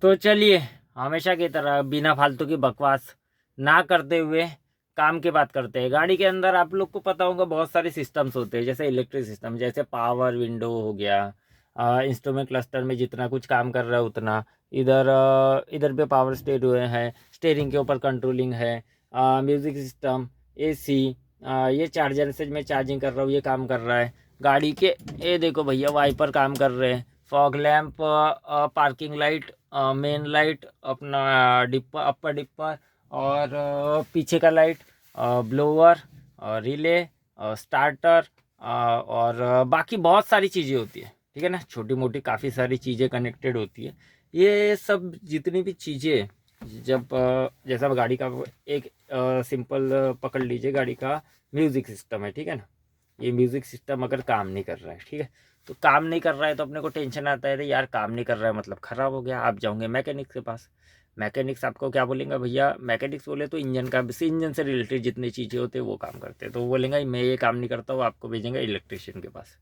तो चलिए, हमेशा की तरह बिना फालतू की बकवास ना करते हुए काम की बात करते हैं। गाड़ी के अंदर आप लोग को पता होगा बहुत सारे सिस्टम्स होते हैं, जैसे इलेक्ट्रिक सिस्टम, जैसे पावर विंडो हो गया, इंस्ट्रूमेंट क्लस्टर में जितना कुछ काम कर रहा है उतना। इधर इधर पे पावर स्टेरियो है, स्टेयरिंग के ऊपर कंट्रोलिंग है, म्यूजिक सिस्टम, एसी, ये चार्जर से मैं चार्जिंग कर रहा हूँ, ये काम कर रहा है गाड़ी के। ये देखो भैया, वाइपर काम कर रहे हैं, fog lamp, parking light, main light, अपना डिप्पर, अपर डिप्पर, और पीछे का लाइट, ब्लोअर, रिले, स्टार्टर, और बाकी बहुत सारी चीज़ें होती है। ठीक है ना, छोटी मोटी काफ़ी सारी चीज़ें कनेक्टेड होती है। ये सब जितनी भी चीज़ें, जब जैसा गाड़ी का एक सिंपल पकड़ लीजिए, गाड़ी का म्यूज़िक सिस्टम है, ठीक है ना। ये म्यूज़िक सिस्टम अगर काम नहीं कर रहा है, ठीक है, तो काम नहीं कर रहा है तो अपने को टेंशन आता है, अरे यार काम नहीं कर रहा है मतलब ख़राब हो गया। आप जाओगे मैकेनिक के पास, मैकेनिक्स आपको क्या बोलेंगे, भैया मैकेनिक्स बोले तो इंजन का, इंजन से रिलेटेड जितनी चीज़ें होती है वो काम करते हैं, तो वो बोलेंगे मैं ये काम नहीं करता हूँ, आपको भेजेंगे इलेक्ट्रिशियन के पास।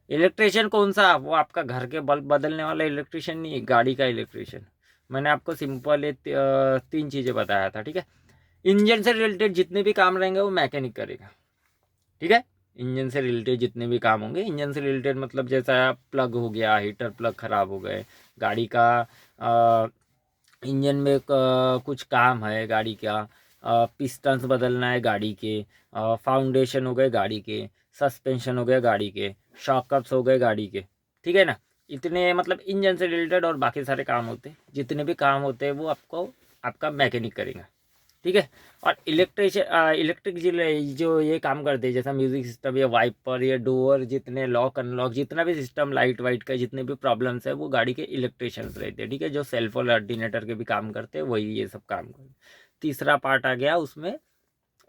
इलेक्ट्रिशियन कौन सा, वो आपका घर के बल्ब बदलने वाला इलेक्ट्रिशियन नहीं है, गाड़ी का इलेक्ट्रिशियन। मैंने आपको सिंपल ये तीन चीज़ें बताया था, ठीक है। इंजन से रिलेटेड जितने भी काम रहेंगे वो मैकेनिक करेगा, ठीक है। इंजन से रिलेटेड जितने भी काम होंगे, इंजन से रिलेटेड मतलब जैसा प्लग हो गया, हीटर प्लग ख़राब हो गए, गाड़ी का इंजन में कुछ काम है गाड़ी का, पिस्टन्स बदलना है गाड़ी के, फाउंडेशन हो गए गाड़ी के, सस्पेंशन हो गए गाड़ी के, शॉकअप्स हो गए गाड़ी के, ठीक है ना। इतने मतलब इंजन से रिलेटेड और बाकी सारे काम होते हैं, जितने भी काम होते हैं वो आपको आपका मैकेनिक करेगा, ठीक है। और इलेक्ट्रिक जो ये काम करते हैं, जैसा म्यूजिक सिस्टम, ये वाइपर, ये डोर, जितने लॉक अनलॉक, जितना भी सिस्टम लाइट वाइट का जितने भी प्रॉब्लम्स है, वो गाड़ी के इलेक्ट्रिशियंस रहते हैं, ठीक है। जो सेल्फ और अल्टरनेटर के भी काम करते हैं वही ये सब काम करते हैं। तीसरा पार्ट आ गया उसमें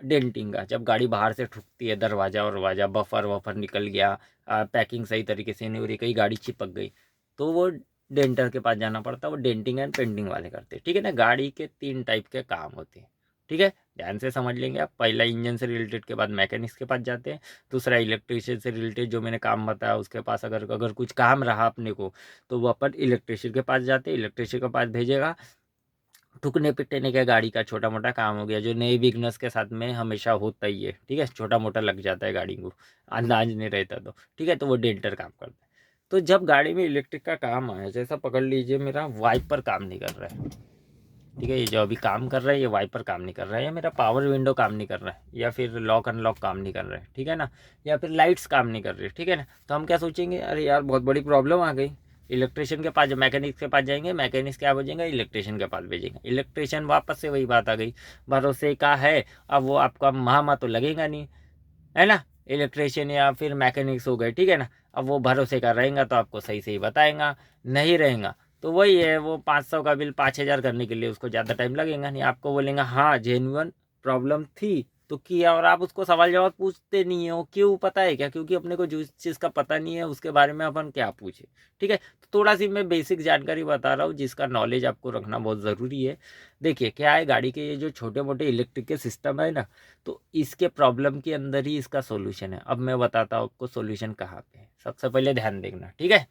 डेंटिंग का, जब गाड़ी बाहर से ठुकती है, दरवाजा वरवाजा, बफर वफर निकल गया, पैकिंग सही तरीके से नहीं हो रही, कहीं गाड़ी चिपक गई, तो वो डेंटर के पास जाना पड़ता है, वो डेंटिंग एंड पेंटिंग वाले करते हैं, ठीक है ना। गाड़ी के तीन टाइप के काम होते हैं, ठीक है। ध्यान से समझ लेंगे आप। पहला इंजन से रिलेटेड के बाद मैकेनिक्स के पास जाते हैं। दूसरा इलेक्ट्रिशियन से रिलेटेड जो मैंने काम बताया उसके पास अगर अगर कुछ काम रहा अपने को, तो वो अपन इलेक्ट्रिशियन के पास जाते हैं, इलेक्ट्रिशियन के पास भेजेगा। ठुकने पिटने का गाड़ी का छोटा मोटा काम हो गया, जो नए बिगनर्स के साथ में हमेशा होता ही है, ठीक है। छोटा मोटा लग जाता है गाड़ी को, अंदाज नहीं रहता तो, ठीक है, तो वो डेंटर काम करता है। तो जब गाड़ी में इलेक्ट्रिक का काम आया, जैसा पकड़ लीजिए मेरा वाइपर काम नहीं कर रहा है, ठीक है, ये जो अभी काम कर रहा है ये वाइपर काम नहीं कर रहा है, या मेरा पावर विंडो काम नहीं कर रहा है, या फिर लॉक अनलॉक काम नहीं कर रहा है, ठीक है ना, या फिर लाइट्स काम नहीं कर रही है, ठीक है ना। तो हम क्या सोचेंगे, अरे यार बहुत बड़ी प्रॉब्लम आ गई। इलेक्ट्रिशियन के पास, मैकेनिक्स के पास जाएंगे, मैकेनिक्स क्या भेजेंगे, इलेक्ट्रिशियन के पास भेजेंगे, इलेक्ट्रिशियन वापस से वही बात आ गई, भरोसे का है। अब वो आपका महामा तो लगेगा नहीं, है ना। इलेक्ट्रिशियन या फिर मैकेनिक्स हो गए, ठीक है ना। अब वो भरोसे का रहेगा तो आपको सही सही बताएगा, नहीं रहेगा तो वही है, वो 500 का बिल 5000 करने के लिए उसको ज़्यादा टाइम लगेगा नहीं। आपको बोलेंगे हाँ जेन्युइन प्रॉब्लम थी तो किया, और आप उसको सवाल जवाब पूछते नहीं हो, क्यों पता है क्या, क्योंकि अपने को जिस चीज़ का पता नहीं है उसके बारे में अपन क्या पूछे, ठीक है। तो थोड़ा सी मैं बेसिक जानकारी बता रहा हूँ जिसका नॉलेज आपको रखना बहुत ज़रूरी है। देखिए क्या है, गाड़ी के ये जो छोटे मोटे इलेक्ट्रिक के सिस्टम है ना, तो इसके प्रॉब्लम के अंदर ही इसका सॉल्यूशन है। अब मैं बताता हूँ आपको सॉल्यूशन कहाँ पे है। सबसे पहले ध्यान देखना, ठीक है।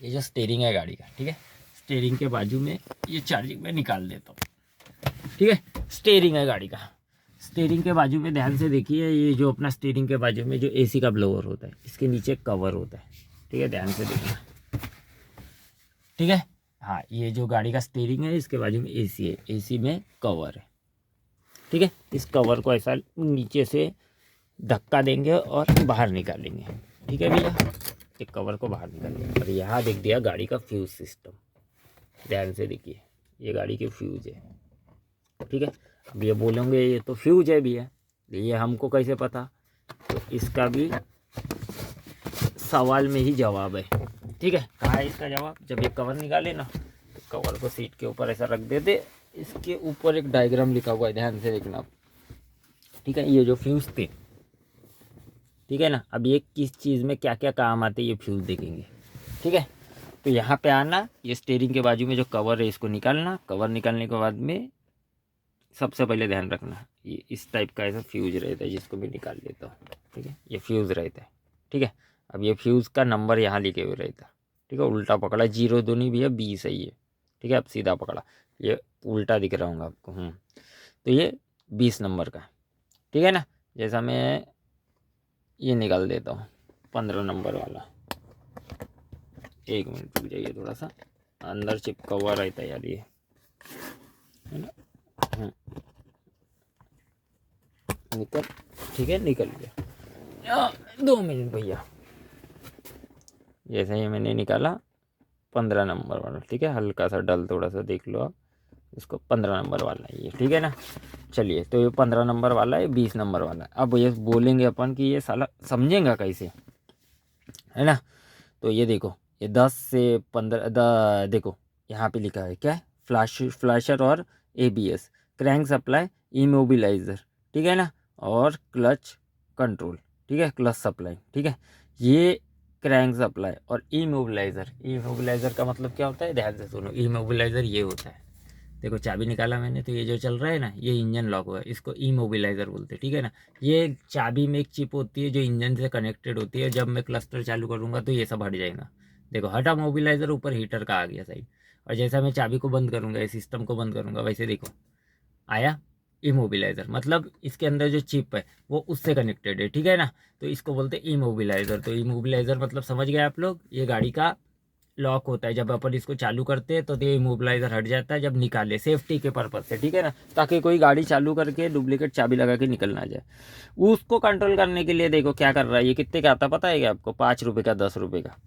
ये जो स्टेयरिंग है गाड़ी का, ठीक है, स्टेयरिंग के बाजू में ये चार्जिंग में निकाल देता हूँ, ठीक है। स्टेयरिंग है गाड़ी का, स्टेयरिंग के बाजू में ध्यान से देखिए, ये जो अपना स्टेयरिंग के बाजू में जो एसी का ब्लोअर होता है, इसके नीचे कवर होता है, ठीक है, ध्यान से देखना, ठीक है। हाँ, ये जो गाड़ी का स्टेयरिंग है इसके बाजू में एसी है, एसी में कवर है, ठीक है। इस कवर को ऐसा नीचे से धक्का देंगे और बाहर निकालेंगे, ठीक है भैया। एक कवर को बाहर निकालेंगे और यहाँ देख दिया गाड़ी का फ्यूज सिस्टम। ध्यान से देखिए, ये गाड़ी की फ्यूज है, ठीक है। अब ये बोलोगे ये तो फ्यूज है भैया, ये हमको कैसे पता, तो इसका भी सवाल में ही जवाब है, ठीक है। कहाँ है इसका जवाब, जब ये कवर निकाले ना तो कवर को सीट के ऊपर ऐसा रख देते, इसके ऊपर एक डायग्राम लिखा हुआ है, ध्यान से देखना आप, ठीक है। ये जो फ्यूज थे, ठीक है ना, अब ये किस चीज़ में क्या क्या काम आते हैं ये फ्यूज़ देखेंगे, ठीक है। तो यहाँ पे आना, ये स्टेयरिंग के बाजू में जो कवर है इसको निकालना, कवर निकालने के बाद में सबसे पहले ध्यान रखना ये इस टाइप का ऐसा फ्यूज रहता है, जिसको भी निकाल देता हूँ, ठीक है, ये फ्यूज़ रहता है, ठीक है। अब ये फ्यूज़ का नंबर यहाँ लिखे हुए रहता है, ठीक है, उल्टा पकड़ा, 0 2 नहीं भैया 20 है ये, ठीक है, अब सीधा पकड़ा, ये उल्टा दिख रहा होगा आपको। तो ये 20 नंबर का, ठीक है ना। जैसा मैं ये निकाल देता हूँ 15 नंबर वाला, 1 मिनट रुक जाइए, थोड़ा सा अंदर चिपका हुआ रहता है यार ये, है ना। निकल, ठीक है, निकल गया। 2 मिनट भैया। जैसे ही मैंने निकाला 15 नंबर वाला, ठीक है, हल्का सा डल थोड़ा सा देख लो आप, इसको 15 नंबर वाला है ये, ठीक है ना। चलिए, तो ये 15 नंबर वाला है, 20 नंबर वाला है। अब ये बोलेंगे अपन कि ये साला समझेगा कैसे, है ना। तो ये देखो, ये 10 से 15 देखो यहाँ पे लिखा है क्या है, फ्लैशर और ABS, क्रैंक सप्लाई, इमोबिलाइजर, ठीक है ना, और क्लच कंट्रोल, ठीक है, क्लच सप्लाई, ठीक है। ये क्रैंक सप्लाई और इमोबिलाइजर का मतलब क्या होता है, ध्यान से सुनो। इमोबिलाइजर ये होता है, देखो चाबी निकाला मैंने, तो ये जो चल रहा है ना, ये इंजन लॉक हुआ है, इसको इमोबिलाइजर बोलते हैं, ठीक है ना। ये चाबी में एक चिप होती है जो इंजन से कनेक्टेड होती है, जब मैं क्लस्टर चालू करूँगा तो ये सब हट जाएगा। देखो हटा मोबिलाइजर, ऊपर हीटर का आ गया साइड, और जैसा मैं चाबी को बंद करूँगा, इस सिस्टम को बंद करूँगा, वैसे देखो आया इमोबिलाइजर, मतलब इसके अंदर जो चिप है वो उससे कनेक्टेड है, ठीक है ना। तो इसको बोलते हैं इमोबिलाइजर। तो इमोबिलाइजर मतलब समझ गए आप लोग, ये गाड़ी का लॉक होता है, जब अपन इसको चालू करते हैं तो ये इमोबिलाइजर हट जाता है जब निकाले, सेफ्टी के पर्पज से, ठीक है ना, ताकि कोई गाड़ी चालू करके डुप्लीकेट चाबी लगा के निकल ना जाए। उसको कंट्रोल करने के लिए देखो क्या कर रहा है, ये कितने का आता पता है क्या आपको, 5 रुपये का, 10 रुपये का।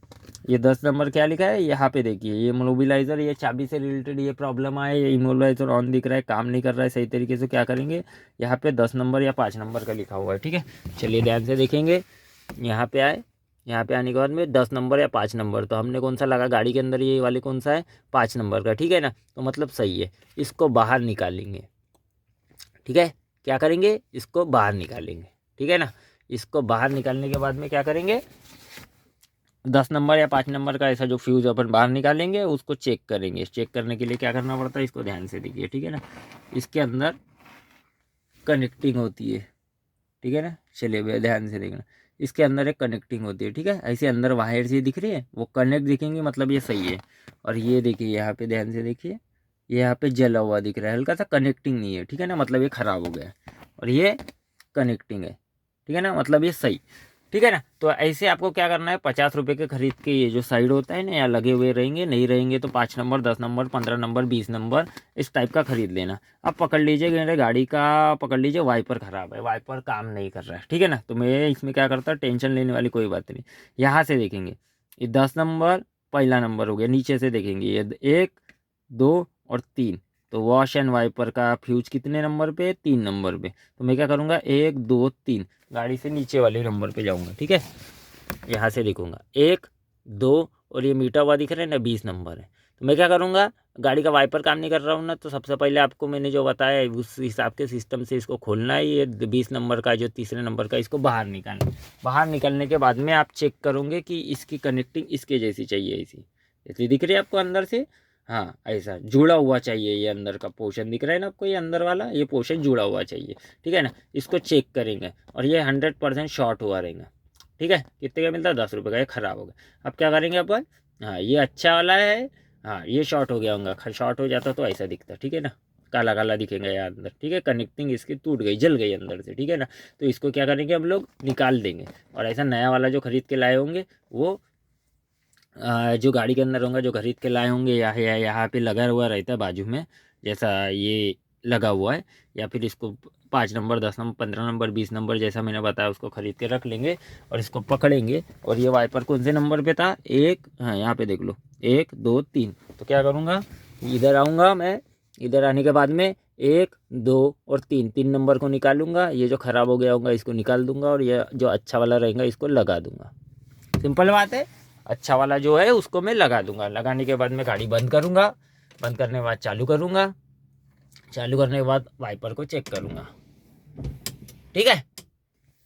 ये 10 नंबर क्या लिखा है यहाँ पे देखिए, ये इमोबिलाइजर, ये चाबी से रिलेटेड ये प्रॉब्लम आए, ये इमोबिलाइजर ऑन दिख रहा है, काम नहीं कर रहा है सही तरीके से, क्या करेंगे, यहाँ पे 10 नंबर या 5 नंबर का लिखा हुआ है, ठीक है। चलिए ध्यान से देखेंगे, यहाँ पे आए, यहाँ पे आने के बाद में 10 नंबर या 5 नंबर, तो हमने कौन सा लगा गाड़ी के अंदर, ये वाले कौन सा है, 5 नंबर का, ठीक है ना। तो मतलब सही है, इसको बाहर निकालेंगे, ठीक है। क्या करेंगे, इसको बाहर निकालेंगे, ठीक है ना। इसको बाहर निकालने के बाद में क्या करेंगे, 10 नंबर या 5 नंबर का ऐसा जो फ्यूज अपन बाहर निकालेंगे, उसको चेक करेंगे। चेक करने के लिए क्या करना पड़ता है, इसको ध्यान से देखिए, ठीक है ना। इसके अंदर कनेक्टिंग होती है, ठीक है ना। चलिए भैया ध्यान से देखना, इसके अंदर एक कनेक्टिंग होती है, ठीक है। ऐसे अंदर वायर से दिख रही है, वो कनेक्ट दिखेंगे, मतलब ये सही है। और ये देखिए यहाँ पे ध्यान से देखिए, ये यहाँ पे जला हुआ दिख रहा है, हल्का सा कनेक्टिंग नहीं है, ठीक है ना, मतलब ये ख़राब हो गया है। और ये कनेक्टिंग है, ठीक है ना, मतलब ये सही, ठीक है ना। तो ऐसे आपको क्या करना है, 50 रुपये के खरीद के ये जो साइड होता है ना, यहाँ लगे हुए रहेंगे, नहीं रहेंगे तो 5 नंबर, 10 नंबर, 15 नंबर, 20 नंबर इस टाइप का खरीद लेना। अब पकड़ लीजिए, मेरे गाड़ी का पकड़ लीजिए, वाइपर ख़राब है, वाइपर काम नहीं कर रहा है, ठीक है ना। तो मैं इसमें क्या करता, टेंशन लेने वाली कोई बात नहीं। यहाँ से देखेंगे, ये 10 नंबर पहला नंबर हो गया, नीचे से देखेंगे ये 1, 2 और 3, तो वॉश एंड वाइपर का फ्यूज कितने नंबर पे, 3 नंबर पे। तो मैं क्या करूँगा, 1, 2, 3, गाड़ी से नीचे वाले नंबर पे जाऊँगा, ठीक है। यहाँ से लिखूँगा 1, 2, और ये मीटर हुआ दिख रहा है ना, 20 नंबर है। तो मैं क्या करूँगा, गाड़ी का वाइपर काम नहीं कर रहा हूँ ना, तो सबसे पहले आपको मैंने जो बताया उस हिसाब के सिस्टम से इसको खोलना है, ये 20 नंबर का जो तीसरे नंबर का, इसको बाहर निकालना। बाहर निकालने के बाद में आप चेक करोगे कि इसकी कनेक्टिंग इसके जैसी चाहिए, इसी इसलिए दिख रही है आपको अंदर से, हाँ ऐसा जुड़ा हुआ चाहिए, ये अंदर का पोर्शन दिख रहा है ना आपको, ये अंदर वाला ये पोर्शन जुड़ा हुआ चाहिए, ठीक है ना। इसको चेक करेंगे, और ये 100% शॉर्ट हुआ रहेगा, ठीक है। कितने का मिलता है, 10 रुपये का, ये ख़राब हो गया। अब क्या करेंगे अपन, हाँ ये अच्छा वाला है, हाँ ये शॉर्ट हो गया होगा, शॉर्ट हो जाता तो ऐसा दिखता, ठीक है ना, काला काला दिखेगा यहाँ अंदर, ठीक है। कनेक्टिंग इसकी टूट गई, जल गई अंदर से, ठीक है ना। तो इसको क्या करेंगे हम लोग, निकाल देंगे, और ऐसा नया वाला जो खरीद के लाए होंगे वो जो गाड़ी के अंदर होंगे, जो खरीद के लाए होंगे, यहाँ पे लगा हुआ रहता है बाजू में, जैसा ये लगा हुआ है, या फिर इसको 5 नंबर, 10 नंबर, 15 नंबर, 20 नंबर जैसा मैंने बताया, उसको खरीद के रख लेंगे, और इसको पकड़ेंगे। और ये वाइपर कौन से नंबर पे था, 1, हाँ यहाँ पे देख लो, 1, 2, 3। तो क्या करूँगा, इधर आऊँगा मैं, इधर आने के बाद में 1, 2 और 3 नंबर को निकालूंगा, ये जो ख़राब हो गया होगा इसको निकाल दूंगा, और ये जो अच्छा वाला रहेगा इसको लगा दूंगा। सिंपल बात है, अच्छा वाला जो है उसको मैं लगा दूंगा। लगाने के बाद मैं गाड़ी बंद करूंगा, बंद करने के बाद चालू करूंगा, चालू करने के बाद वाइपर को चेक करूंगा, ठीक है।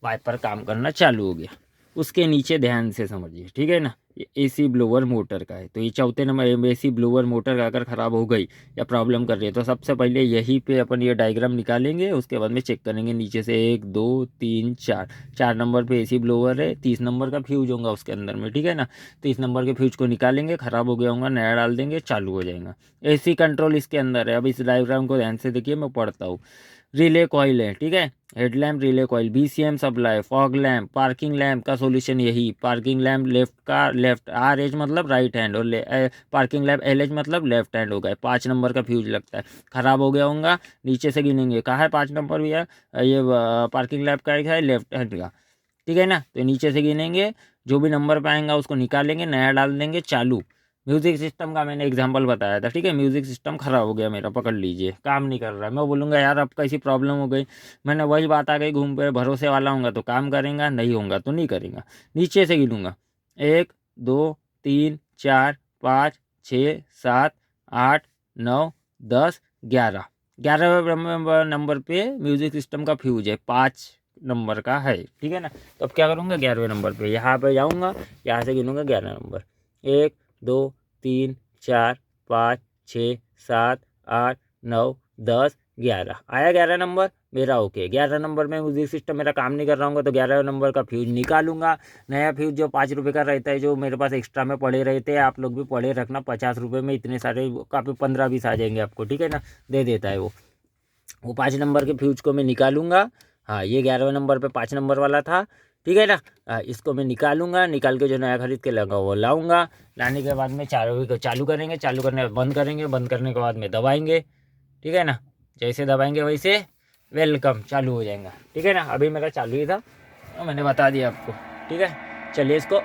वाइपर काम करना चालू हो गया, उसके नीचे ध्यान से समझिए, ठीक है ना। एसी ब्लोअर मोटर का है। तो ये चौथे नंबर एसी ब्लोअर मोटर का अगर ख़राब हो गई या प्रॉब्लम कर रही है तो सबसे पहले यहीं पे अपन ये डायग्राम निकालेंगे, उसके बाद में चेक करेंगे नीचे से 1 2 3 4, 4 नंबर पे एसी ब्लोअर है, 30 नंबर का फ्यूज होगा उसके अंदर में, ठीक है ना। 30 नंबर के फ्यूज को निकालेंगे, ख़राब हो गया होगा, नया डाल देंगे, चालू हो जाएगा। एसी कंट्रोल इसके अंदर है। अब इस डायग्राम को ध्यान से देखिए, मैं पढ़ता हूँ। रिले कॉइल है, ठीक है, headlamp relay coil, BCM supply, fog lamp, parking lamp का सॉल्यूशन यही। पार्किंग लैम्प लेफ्ट का लेफ्ट, आर एच मतलब राइट हैंड, और पार्किंग लैम्प एल एच मतलब लेफ्ट हैंड हो गया। 5 नंबर का फ्यूज लगता है, खराब हो गया होगा। नीचे से गिनेंगे, कहाँ है 5 नंबर भैया, ये पार्किंग लैम्प का है लेफ्ट हैंड का, ठीक है ना। तो नीचे से गिनेंगे, जो भी नंबर पे आएगा उसको निकालेंगे, नया डाल देंगे, चालू। म्यूज़िक सिस्टम का मैंने एग्जांपल बताया था, ठीक है। म्यूज़िक सिस्टम ख़राब हो गया मेरा, पकड़ लीजिए, काम नहीं कर रहा है। मैं बोलूँगा यार अब कैसी प्रॉब्लम हो गई, मैंने वही बात आ गई, घूम पे भरोसे वाला होगा तो काम करेगा, नहीं होगा तो नहीं करेगा। नीचे से गिनूंगा, 1 2 3 4 5 6 7 8 9 10 11, 11वें नंबर पे म्यूज़िक सिस्टम का फ्यूज है, 5 नंबर का है, ठीक है ना। तो अब क्या करूँगा, 11वें नंबर पे यहाँ पे जाऊँगा, यहाँ से गिनूंगा 11 नंबर, 1 2 3 4 5 6 7 8 9 10 11, आया 11 नंबर मेरा, ओके। 11 नंबर में म्यूजिक सिस्टम मेरा काम नहीं कर रहा हूँ तो 11 नंबर का फ्यूज निकालूंगा। नया फ्यूज जो 5 रुपये का रहता है, जो मेरे पास एक्स्ट्रा में पड़े रहते हैं, आप लोग भी पड़े रखना, 50 रुपये में इतने सारे काफ़ी 15-20 आ जाएंगे आपको, ठीक है ना, दे देता है वो 5 नंबर के फ्यूज को मैं निकालूंगा। हाँ, ये 11वें नंबर पे 5 नंबर वाला था, ठीक है ना। इसको मैं निकालूंगा, निकाल के जो नया खरीद के लगा वो लाऊंगा। लाने के बाद में चारों को चालू करेंगे, चालू करने बंद करेंगे, बंद करने के बाद में दबाएंगे, ठीक है ना। जैसे दबाएंगे वैसे वेलकम चालू हो जाएगा, ठीक है ना। अभी मेरा चालू ही था तो मैंने बता दिया आपको, ठीक है। चलिए इसको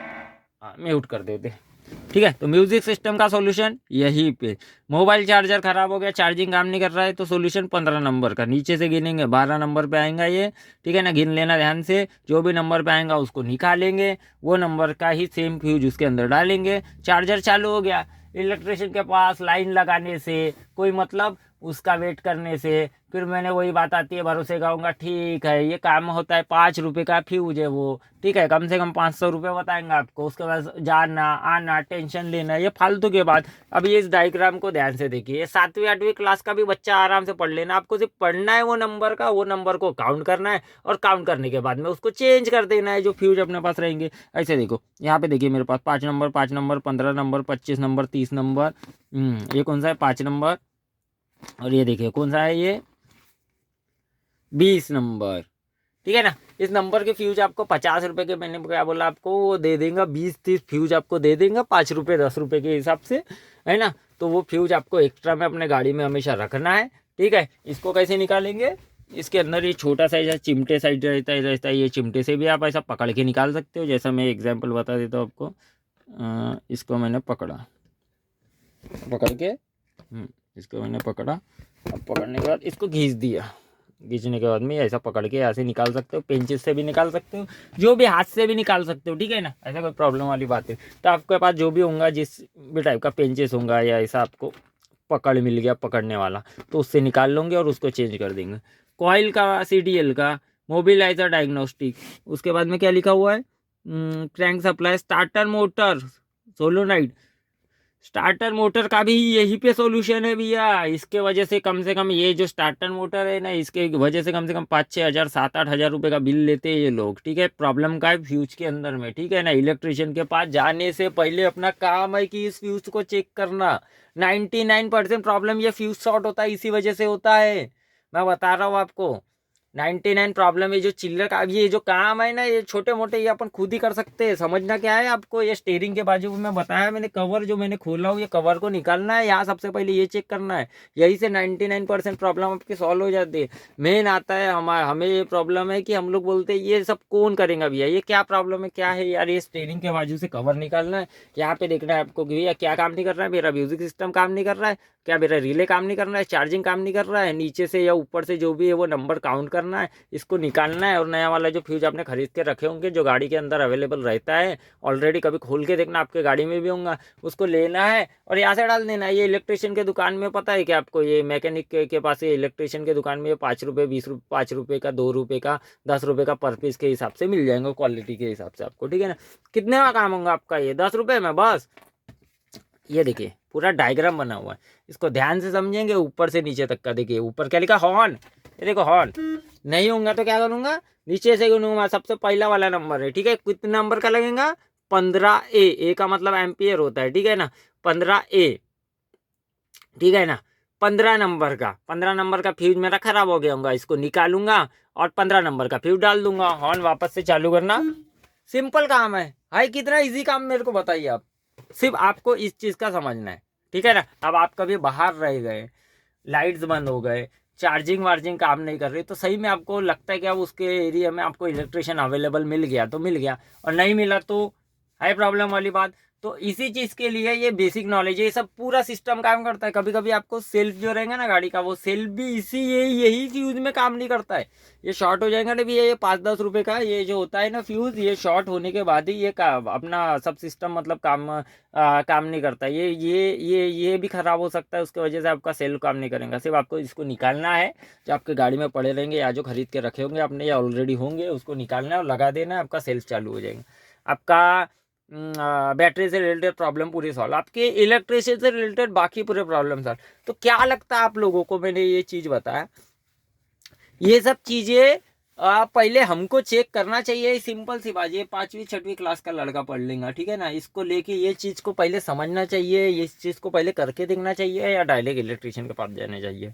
म्यूट कर देते, ठीक है। तो म्यूजिक सिस्टम का सॉल्यूशन यहीं पे। मोबाइल चार्जर खराब हो गया, चार्जिंग काम नहीं कर रहा है, तो सॉल्यूशन 15 नंबर का, नीचे से गिनेंगे, 12 नंबर पे आएगा ये, ठीक है ना। गिन लेना ध्यान से, जो भी नंबर पे आएगा उसको निकालेंगे, वो नंबर का ही सेम फ्यूज उसके अंदर डालेंगे, चार्जर चालू हो गया। इलेक्ट्रिशियन के पास लाइन लगाने से कोई मतलब, उसका वेट करने से फिर मैंने वही बात आती है, भरोसे गाऊंगा, ठीक है ये काम होता है, 5 रुपये का फ्यूज है वो, ठीक है, कम से कम 500 रुपये बताएंगे आपको, उसके बाद जाना आना टेंशन लेना, ये फालतू के बात। अब ये इस डायग्राम को ध्यान से देखिए, 7वीं 8वीं क्लास का भी बच्चा आराम से पढ़ लेना, आपको सिर्फ पढ़ना है वो नंबर का, वो नंबर को काउंट करना है, और काउंट करने के बाद में उसको चेंज कर देना है जो फ्यूज अपने पास रहेंगे। ऐसे देखो, यहाँ पे देखिए मेरे पास 5 number 5 number 15 number 25 number 30 number, ये कौन सा है 5 नंबर, और ये देखिए कौन सा है ये 20 नंबर, ठीक है ना। इस नंबर के फ्यूज आपको 50 रुपए के, मैंने क्या बोला आपको, वो दे देंगे, 20-30 फ्यूज आपको दे देंगे, 5 रुपये 10 रुपये के हिसाब से, है ना। तो वो फ्यूज आपको एक्स्ट्रा में अपने गाड़ी में हमेशा रखना है, ठीक है। इसको कैसे निकालेंगे, इसके अंदर ये छोटा सा ऐसा चिमटे साइड रहता है, ये चिमटे से भी आप ऐसा पकड़ के निकाल सकते हो, जैसा मैं एग्जाम्पल बता देता हूँ आपको। इसको मैंने पकड़ा, पकड़ के इसको मैंने पकड़ा, अब पकड़ने के बाद इसको खींच दिया, खींचने के बाद में ऐसा पकड़ के ऐसे निकाल सकते हो, पेंचेस से भी निकाल सकते हो, जो भी हाथ से भी निकाल सकते हो, ठीक है ना, ऐसा कोई प्रॉब्लम वाली बात है। तो आपके पास जो भी होगा, जिस भी टाइप का पेंचेस होगा या ऐसा आपको पकड़ मिल गया पकड़ने वाला, तो उससे निकाल लोगे और उसको चेंज कर देंगे। कॉइल का, CDL का, मोबिलाइजर डायग्नोस्टिक, उसके बाद में क्या लिखा हुआ है, crank supply, starter motor, solenoid, starter motor का भी यही पे सॉल्यूशन है भैया। इसके वजह से कम ये जो स्टार्टर मोटर है ना, इसके वजह से कम 5-6 हज़ार 7-8 हज़ार रुपये का बिल लेते हैं ये लोग, ठीक है। प्रॉब्लम का है फ्यूज के अंदर में, ठीक है ना। इलेक्ट्रिशियन के पास जाने से पहले अपना काम है कि इस फ्यूज को चेक करना। 99% प्रॉब्लम ये फ्यूज शॉर्ट होता है, इसी वजह से होता है, मैं बता रहा हूँ आपको। 99 प्रॉब्लम है जो चिल्लर का, ये जो काम है ना, ये छोटे मोटे ये अपन खुद ही कर सकते हैं। समझना क्या है आपको, ये स्टीयरिंग के बाजू में बताया मैंने, कवर जो मैंने खोला हूँ, ये कवर को निकालना है, यहाँ सबसे पहले ये चेक करना है, यही से 99% प्रॉब्लम आपकी सॉल्व हो जाती है। मेन आता है हमें ये प्रॉब्लम है कि हम लोग बोलते हैं ये सब कौन करेगा भैया, ये क्या प्रॉब्लम है, क्या है यार, ये स्टीयरिंग के बाजू से कवर निकालना है। यहाँ पे देखना है आपको कि भैया क्या काम नहीं कर रहा है, मेरा म्यूजिक सिस्टम काम नहीं कर रहा है क्या, मेरा रिले काम नहीं कर रहा है, चार्जिंग काम नहीं कर रहा है, नीचे से या ऊपर से जो भी है वो नंबर काउंट करना करना है, इसको निकालना है और नया वाला जो फ्यूज आपने खरीद के रखे होंगे जो गाड़ी के अंदर अवेलेबल रहता है ऑलरेडी, कभी खोल के देखना आपके गाड़ी में भी होगा, उसको लेना है और यहाँ से डाल देना है। ये इलेक्ट्रिशियन के दुकान में पता है कि आपको, ये मैकेनिक के पास, ये इलेक्ट्रिशियन के दुकान में 5 रुपये 20 रुपये 5 रुपये का 2 रुपये का 10 रुपये का पर पीस के हिसाब से मिल जाएंगे, क्वालिटी के हिसाब से आपको, ठीक है ना। कितने का काम होगा आपका ये 10 रुपये में बस। ये देखिए पूरा डायग्राम बना हुआ है, इसको ध्यान से समझेंगे ऊपर से नीचे तक का। देखिए ऊपर क्या लिखा, हॉर्न, ये देखो हॉर्न। नहीं होगा तो क्या करूँगा, नीचे से गिनूंगा, सबसे पहला वाला नंबर है, ठीक है। कितने नंबर का लगेगा, 15A, ए का मतलब एम्पियर होता है, ठीक है ना, 15A, ठीक है ना। 15 नंबर का फ्यूज मेरा खराब हो गया होगा, इसको निकालूंगा और 15 नंबर का फ्यूज डाल दूंगा, हॉर्न वापस से चालू करना। सिंपल काम है भाई, कितना इजी काम मेरे को बताइए आप। सिर्फ आपको इस चीज़ का समझना है, ठीक है ना। अब आप कभी बाहर रह गए, लाइट्स बंद हो गए, चार्जिंग वार्जिंग काम नहीं कर रही, तो सही में आपको लगता है कि अब उसके एरिया में आपको इलेक्ट्रिशियन अवेलेबल मिल गया तो मिल गया, और नहीं मिला तो है प्रॉब्लम वाली बात। तो इसी चीज़ के लिए ये बेसिक नॉलेज है, ये सब पूरा सिस्टम काम करता है। कभी कभी आपको सेल्फ जो रहेगा ना गाड़ी का, वो सेल्फ भी इसी यही फ्यूज में काम नहीं करता है, ये शॉर्ट हो जाएगा ना भी, ये 5-10 रुपये का ये जो होता है ना फ्यूज, ये शॉर्ट होने के बाद ही ये अपना सब सिस्टम मतलब काम नहीं करता। ये भी ख़राब हो सकता है, उसकी वजह से आपका सेल्फ काम नहीं करेगा। सिर्फ आपको इसको निकालना है, जो आपके गाड़ी में पड़े रहेंगे या जो खरीद के रखे होंगे आपने या ऑलरेडी होंगे, उसको निकालना है और लगा देना है, आपका सेल्फ चालू हो जाएगा। आपका बैटरी से रिलेटेड प्रॉब्लम पूरी सॉल्व, आपके इलेक्ट्रिसिटी से रिलेटेड बाकी पूरे प्रॉब्लम सॉल्व। तो क्या लगता है आप लोगों को, मैंने ये चीज़ बताया, ये सब चीज़ें पहले हमको चेक करना चाहिए। सिंपल सी बात, ये 5वीं 6वीं क्लास का लड़का पढ़ लेगा, ठीक है ना। इसको लेके ये चीज़ को पहले समझना चाहिए, इस चीज़ को पहले करके देखना चाहिए, या डायरेक्ट इलेक्ट्रिशियन के पास जाना चाहिए।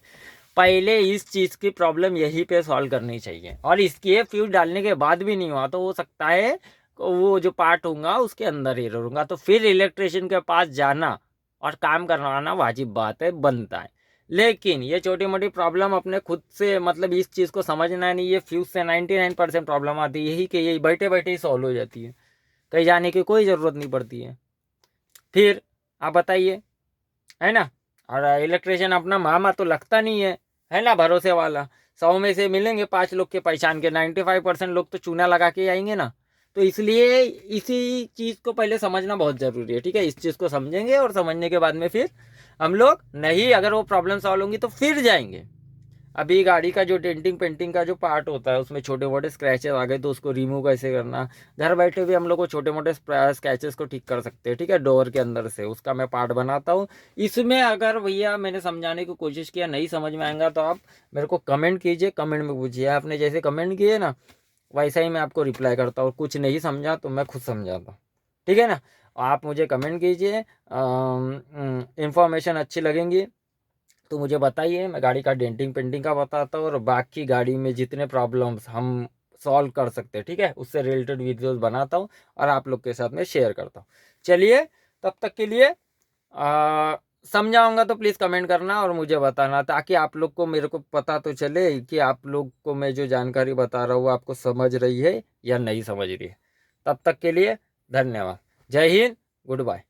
पहले इस चीज़ की प्रॉब्लम यहीं पे सॉल्व करनी चाहिए, और इसके फ्यूज डालने के बाद भी नहीं हुआ तो हो सकता है वो जो पार्ट होगा उसके अंदर एरर होगा, तो फिर इलेक्ट्रिशियन के पास जाना और काम करवाना वाजिब बात है, बनता है। लेकिन ये छोटी मोटी प्रॉब्लम अपने खुद से, मतलब इस चीज़ को समझना नहीं, ये फ्यूज से 99% प्रॉब्लम आती है यही कि यही बैठे बैठे ही सॉल्व हो जाती है, कहीं जाने की कोई ज़रूरत नहीं पड़ती है। फिर आप बताइए, है ना। और इलेक्ट्रिशियन अपना मामा तो लगता नहीं है ना, भरोसे वाला। 100 में से मिलेंगे 5 लोग के पहचान के, 95% लोग तो चूना लगा के आएंगे ना। तो इसलिए इसी चीज़ को पहले समझना बहुत ज़रूरी है, ठीक है। इस चीज़ को समझेंगे और समझने के बाद में फिर हम लोग, नहीं अगर वो प्रॉब्लम सॉल्व होंगी तो फिर जाएंगे। अभी गाड़ी का जो डेंटिंग पेंटिंग का जो पार्ट होता है, उसमें छोटे मोटे स्क्रैचेस आ गए तो उसको रिमूव कैसे करना, घर बैठे भी हम लोग को छोटे मोटे स्क्रैचेस को ठीक कर सकते हैं, ठीक है, डोर के अंदर से, उसका मैं पार्ट बनाता हूँ। इसमें अगर भैया मैंने समझाने की कोशिश किया, नहीं समझ में आएगा तो आप मेरे को कमेंट कीजिए, कमेंट में पूछिए। आपने जैसे कमेंट किए ना वैसा ही मैं आपको रिप्लाई करता हूँ, कुछ नहीं समझा तो मैं खुद समझाता हूँ, ठीक है ना। आप मुझे कमेंट कीजिए, इंफॉर्मेशन अच्छी लगेंगी तो मुझे बताइए, मैं गाड़ी का डेंटिंग पेंटिंग का बताता हूँ और बाकी गाड़ी में जितने प्रॉब्लम्स हम सॉल्व कर सकते हैं, ठीक है, उससे रिलेटेड वीडियोस बनाता हूँ और आप लोग के साथ में शेयर करता हूँ। चलिए, तब तक के लिए समझाऊंगा तो प्लीज़ कमेंट करना और मुझे बताना, ताकि आप लोग को, मेरे को पता तो चले कि आप लोग को मैं जो जानकारी बता रहा हूँ आपको समझ रही है या नहीं समझ रही है। तब तक के लिए धन्यवाद। जय हिंद, गुड बाय।